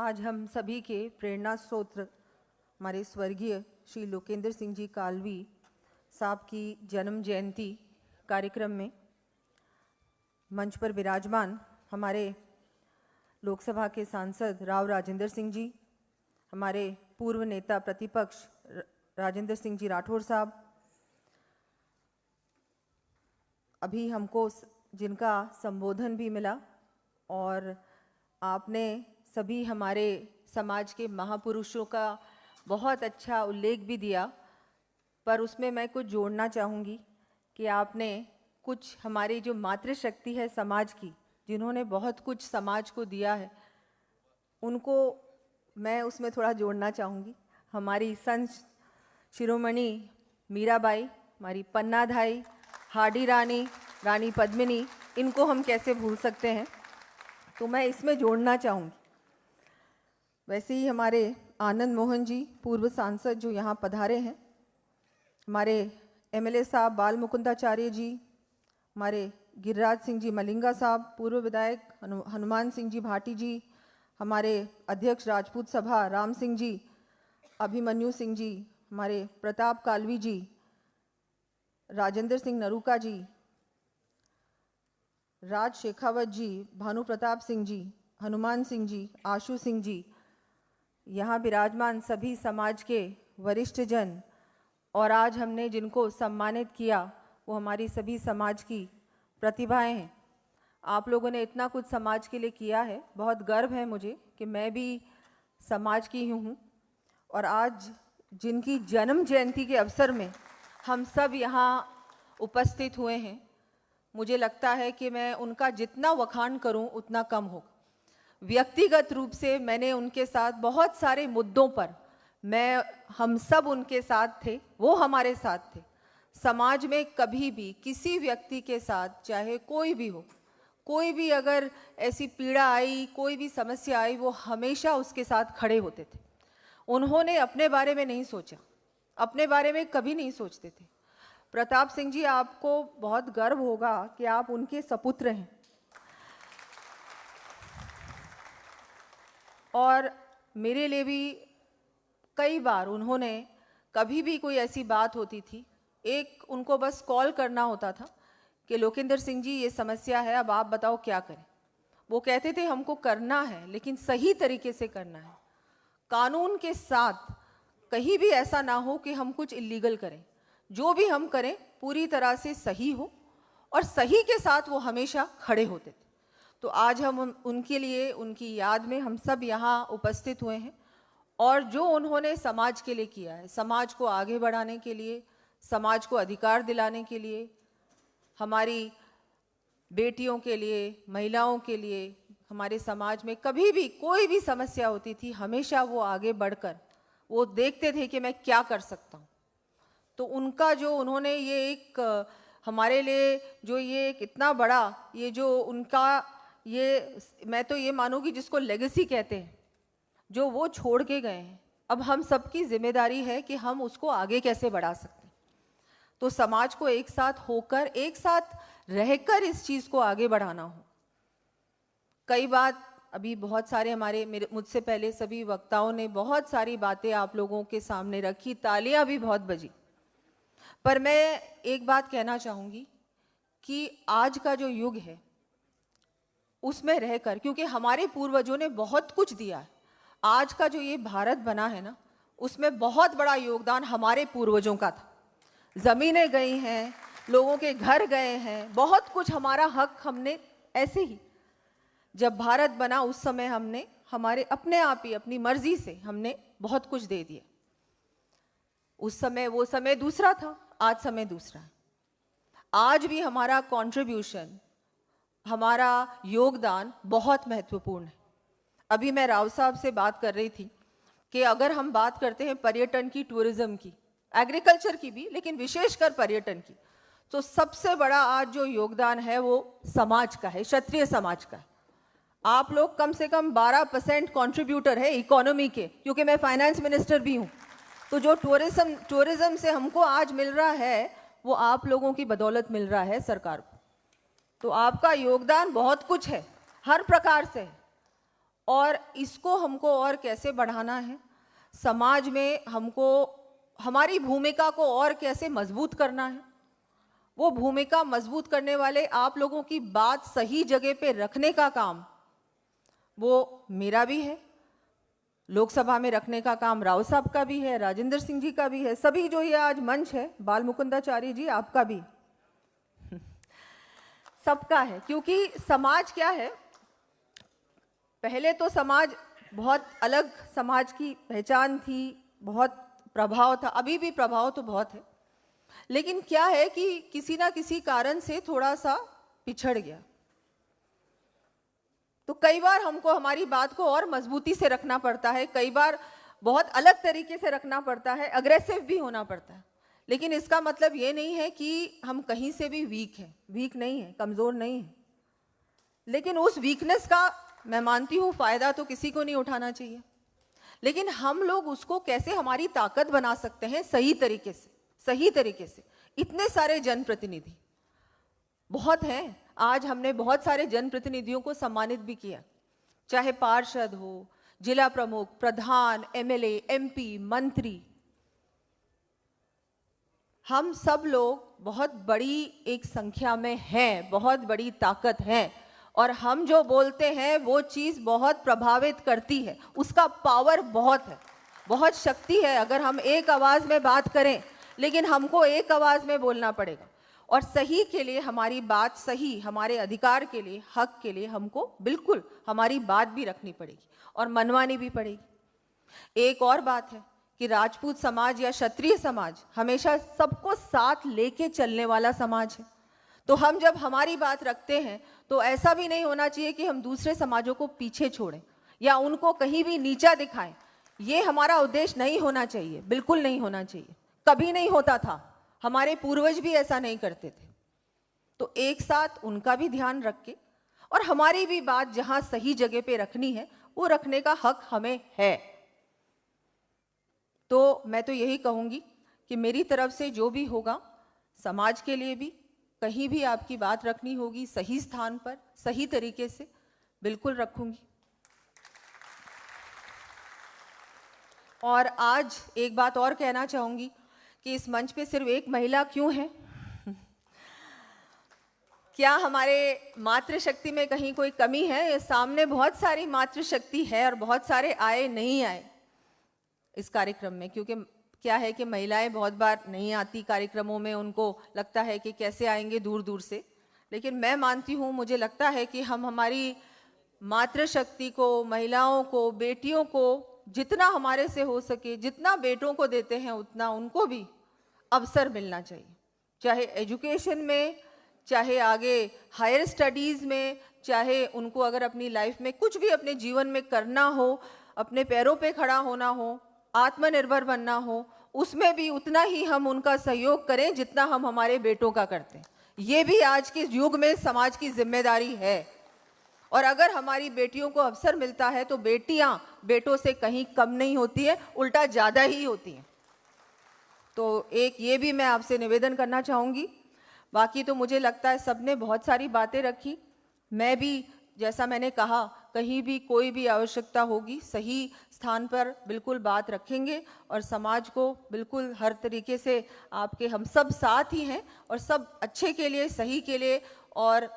आज हम सभी के प्रेरणा स्रोत हमारे स्वर्गीय श्री लोकेंद्र सिंह जी कालवी साहब की जन्म जयंती कार्यक्रम में मंच पर विराजमान हमारे लोकसभा के सांसद राव राजेंद्र सिंह जी, हमारे पूर्व नेता प्रतिपक्ष राजेंद्र सिंह जी राठौर साहब, अभी हमको जिनका संबोधन भी मिला और आपने सभी हमारे समाज के महापुरुषों का बहुत अच्छा उल्लेख भी दिया, पर उसमें मैं कुछ जोड़ना चाहूँगी कि आपने कुछ हमारी जो मातृशक्ति है समाज की, जिन्होंने बहुत कुछ समाज को दिया है, उनको मैं उसमें थोड़ा जोड़ना चाहूँगी। हमारी संत शिरोमणि मीराबाई, हमारी पन्नाधाई, हाडी रानी, रानी पद्मिनी, इनको हम कैसे भूल सकते हैं, तो मैं इसमें जोड़ना चाहूँगी। वैसे ही हमारे आनंद मोहन जी पूर्व सांसद जो यहाँ पधारे हैं, हमारे एमएलए साहब बाल मुकुंदाचार्य जी, हमारे गिरिराज सिंह जी मलिंगा साहब पूर्व विधायक, हनुमान सिंह जी भाटी जी, हमारे अध्यक्ष राजपूत सभा राम सिंह जी, अभिमन्यु सिंह जी, हमारे प्रताप कालवी जी, राजेंद्र सिंह नरूका जी, राज शेखावत जी, भानु प्रताप सिंह जी, हनुमान सिंह जी, आशु सिंह जी, यहाँ विराजमान सभी समाज के वरिष्ठ जन, और आज हमने जिनको सम्मानित किया वो हमारी सभी समाज की प्रतिभाएं हैं। आप लोगों ने इतना कुछ समाज के लिए किया है, बहुत गर्व है मुझे कि मैं भी समाज की ही हूँ। और आज जिनकी जन्म जयंती के अवसर में हम सब यहाँ उपस्थित हुए हैं, मुझे लगता है कि मैं उनका जितना वखान करूं उतना कम हो। व्यक्तिगत रूप से मैंने उनके साथ बहुत सारे मुद्दों पर हम सब उनके साथ थे, वो हमारे साथ थे। समाज में कभी भी किसी व्यक्ति के साथ, चाहे कोई भी हो, कोई भी अगर ऐसी पीड़ा आई, कोई भी समस्या आई, वो हमेशा उसके साथ खड़े होते थे। उन्होंने अपने बारे में नहीं सोचा, अपने बारे में कभी नहीं सोचते थे। प्रताप सिंह जी, आपको बहुत गर्व होगा कि आप उनके सपुत्र हैं। और मेरे लिए भी कई बार उन्होंने, कभी भी कोई ऐसी बात होती थी, एक उनको बस कॉल करना होता था कि लोकेंद्र सिंह जी ये समस्या है, अब आप बताओ क्या करें। वो कहते थे हमको करना है लेकिन सही तरीके से करना है, कानून के साथ। कहीं भी ऐसा ना हो कि हम कुछ इलीगल करें, जो भी हम करें पूरी तरह से सही हो, और सही के साथ वो हमेशा खड़े होते थे। तो आज हम उनके लिए, उनकी याद में हम सब यहाँ उपस्थित हुए हैं, और जो उन्होंने समाज के लिए किया है, समाज को आगे बढ़ाने के लिए, समाज को अधिकार दिलाने के लिए, हमारी बेटियों के लिए, महिलाओं के लिए, हमारे समाज में कभी भी कोई भी समस्या होती थी, हमेशा वो आगे बढ़कर वो देखते थे कि मैं क्या कर सकता हूँ। तो उनका जो उन्होंने ये एक हमारे लिए जो ये एक इतना बड़ा, ये जो उनका ये, मैं तो ये मानूंगी जिसको लेगेसी कहते हैं, जो वो छोड़ के गए हैं, अब हम सबकी जिम्मेदारी है कि हम उसको आगे कैसे बढ़ा सकते हैं। तो समाज को एक साथ होकर, एक साथ रहकर इस चीज़ को आगे बढ़ाना हो। कई बात अभी बहुत सारे मुझसे पहले सभी वक्ताओं ने बहुत सारी बातें आप लोगों के सामने रखी, तालियां भी बहुत बजी, पर मैं एक बात कहना चाहूँगी कि आज का जो युग है उसमें रहकर, क्योंकि हमारे पूर्वजों ने बहुत कुछ दिया है, आज का जो ये भारत बना है ना, उसमें बहुत बड़ा योगदान हमारे पूर्वजों का था। ज़मीनें गई हैं, लोगों के घर गए हैं, बहुत कुछ हमारा हक हमने ऐसे ही, जब भारत बना उस समय हमने हमारे अपने आप ही अपनी मर्जी से हमने बहुत कुछ दे दिया। उस समय वो समय दूसरा था, आज समय दूसरा है। आज भी हमारा कंट्रीब्यूशन, हमारा योगदान बहुत महत्वपूर्ण है। अभी मैं राव साहब से बात कर रही थी कि अगर हम बात करते हैं पर्यटन की, टूरिज्म की, एग्रीकल्चर की भी, लेकिन विशेषकर पर्यटन की, तो सबसे बड़ा आज जो योगदान है वो समाज का है, क्षत्रिय समाज का है। आप लोग कम से कम 12% कंट्रीब्यूटर है इकोनॉमी के, क्योंकि मैं फाइनेंस मिनिस्टर भी हूँ। तो जो टूरिज्म से हमको आज मिल रहा है वो आप लोगों की बदौलत मिल रहा है सरकार को। तो आपका योगदान बहुत कुछ है, हर प्रकार से है। और इसको हमको और कैसे बढ़ाना है, समाज में हमको हमारी भूमिका को और कैसे मजबूत करना है। वो भूमिका मजबूत करने वाले आप लोगों की बात सही जगह पे रखने का काम वो मेरा भी है, लोकसभा में रखने का काम राव साहब का भी है, राजेंद्र सिंह जी का भी है, सभी जो ये आज मंच है, बाल मुकुंदाचार्य जी आपका भी, सबका है। क्योंकि समाज क्या है, पहले तो समाज बहुत अलग समाज की पहचान थी, बहुत प्रभाव था, अभी भी प्रभाव तो बहुत है, लेकिन क्या है कि किसी ना किसी कारण से थोड़ा सा पिछड़ गया। तो कई बार हमको हमारी बात को और मजबूती से रखना पड़ता है, कई बार बहुत अलग तरीके से रखना पड़ता है, अग्रेसिव भी होना पड़ता है। लेकिन इसका मतलब ये नहीं है कि हम कहीं से भी वीक हैं, वीक नहीं है, कमज़ोर नहीं है। लेकिन उस वीकनेस का मैं मानती हूँ फ़ायदा तो किसी को नहीं उठाना चाहिए, लेकिन हम लोग उसको कैसे हमारी ताकत बना सकते हैं सही तरीके से, सही तरीके से। इतने सारे जनप्रतिनिधि बहुत हैं, आज हमने बहुत सारे जनप्रतिनिधियों को सम्मानित भी किया, चाहे पार्षद हो, जिला प्रमुख, प्रधान, एमएलए, एमपी, मंत्री, हम सब लोग बहुत बड़ी एक संख्या में हैं, बहुत बड़ी ताकत है, और हम जो बोलते हैं वो चीज़ बहुत प्रभावित करती है, उसका पावर बहुत है, बहुत शक्ति है। अगर हम एक आवाज़ में बात करें, लेकिन हमको एक आवाज़ में बोलना पड़ेगा, और सही के लिए हमारी बात सही, हमारे अधिकार के लिए, हक के लिए हमको बिल्कुल हमारी बात भी रखनी पड़ेगी और मनवानी भी पड़ेगी। एक और बात है कि राजपूत समाज या क्षत्रिय समाज हमेशा सबको साथ लेके चलने वाला समाज है। तो हम जब हमारी बात रखते हैं तो ऐसा भी नहीं होना चाहिए कि हम दूसरे समाजों को पीछे छोड़ें या उनको कहीं भी नीचा दिखाएं। ये हमारा उद्देश्य नहीं होना चाहिए, बिल्कुल नहीं होना चाहिए, कभी नहीं होता था, हमारे पूर्वज भी ऐसा नहीं करते थे। तो एक साथ उनका भी ध्यान रख के और हमारी भी बात जहां सही जगह पे रखनी है वो रखने का हक हमें है। तो मैं तो यही कहूँगी कि मेरी तरफ से जो भी होगा, समाज के लिए भी कहीं भी आपकी बात रखनी होगी सही स्थान पर, सही तरीके से, बिल्कुल रखूँगी। और आज एक बात और कहना चाहूँगी कि इस मंच पे सिर्फ एक महिला क्यों है? क्या हमारे मातृशक्ति में कहीं कोई कमी है? सामने बहुत सारी मातृशक्ति है और बहुत सारे आए नहीं आए इस कार्यक्रम में, क्योंकि क्या है कि महिलाएं बहुत बार नहीं आती कार्यक्रमों में, उनको लगता है कि कैसे आएंगे दूर दूर से। लेकिन मैं मानती हूँ, मुझे लगता है कि हम हमारी मातृशक्ति को, महिलाओं को, बेटियों को जितना हमारे से हो सके, जितना बेटों को देते हैं उतना उनको भी अवसर मिलना चाहिए, चाहे एजुकेशन में, चाहे आगे हायर स्टडीज़ में, चाहे उनको अगर अपनी लाइफ में कुछ भी अपने जीवन में करना हो, अपने पैरों पे खड़ा होना हो, आत्मनिर्भर बनना हो, उसमें भी उतना ही हम उनका सहयोग करें जितना हम हमारे बेटों का करते हैं। ये भी आज के युग में समाज की जिम्मेदारी है। और अगर हमारी बेटियों को अवसर मिलता है तो बेटियां बेटों से कहीं कम नहीं होती है, उल्टा ज़्यादा ही होती हैं। तो एक ये भी मैं आपसे निवेदन करना चाहूँगी। बाकी तो मुझे लगता है सबने बहुत सारी बातें रखी। मैं भी, जैसा मैंने कहा, कहीं भी कोई भी आवश्यकता होगी सही स्थान पर बिल्कुल बात रखेंगे और समाज को बिल्कुल हर तरीके से, आपके हम सब साथ ही हैं और सब अच्छे के लिए, सही के लिए, और